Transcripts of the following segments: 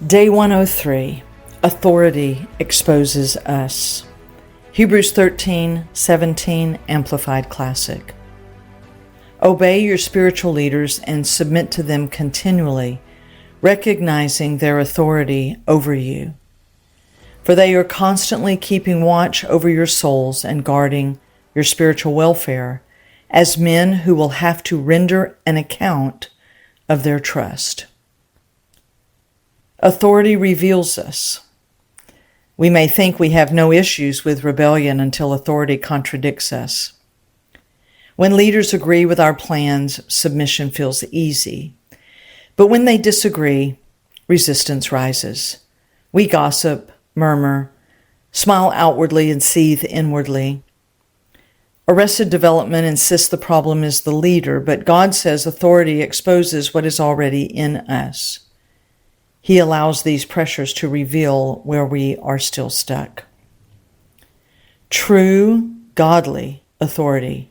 Day 103, Authority Exposes Us. Hebrews 13:17, Amplified Classic. Obey your spiritual leaders and submit to them continually, recognizing their authority over you. For they are constantly keeping watch over your souls and guarding your spiritual welfare as men who will have to render an account of their trust. Authority reveals us. We may think we have no issues with rebellion until authority contradicts us. When leaders agree with our plans, submission feels easy. But when they disagree, resistance rises. We gossip, murmur, smile outwardly and seethe inwardly. Arrested Development insists the problem is the leader, but God says authority exposes what is already in us. He allows these pressures to reveal where we are still stuck. True, godly authority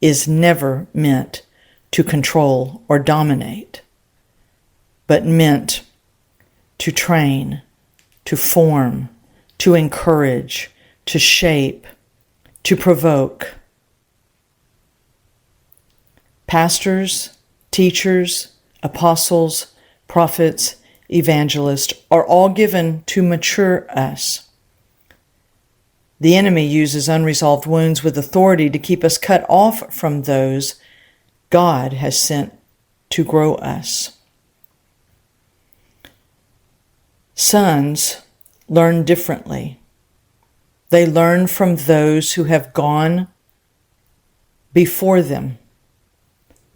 is never meant to control or dominate, but meant to train, to form, to encourage, to shape, to provoke. Pastors, teachers, apostles, prophets, evangelists are all given to mature us. The enemy uses unresolved wounds with authority to keep us cut off from those God has sent to grow us. Sons learn differently. They learn from those who have gone before them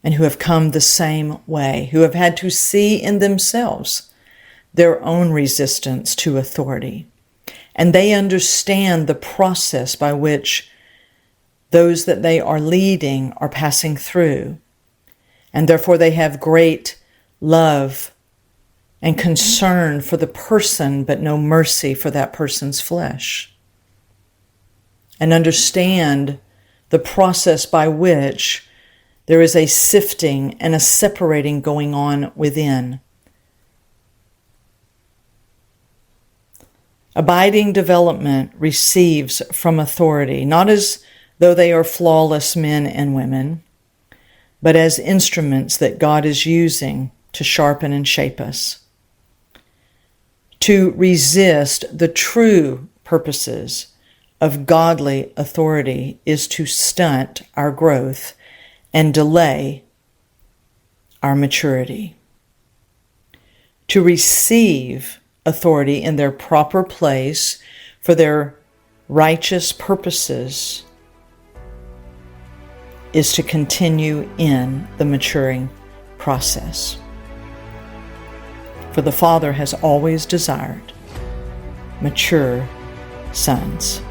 and who have come the same way, who have had to see in themselves their own resistance to authority. And they understand the process by which those that they are leading are passing through. And therefore they have great love and concern for the person, but no mercy for that person's flesh. And understand the process by which there is a sifting and a separating going on within. Abiding development receives from authority, not as though they are flawless men and women, but as instruments that God is using to sharpen and shape us. To resist the true purposes of godly authority is to stunt our growth and delay our maturity. To receive authority in their proper place for their righteous purposes is to continue in the maturing process. For the Father has always desired mature sons.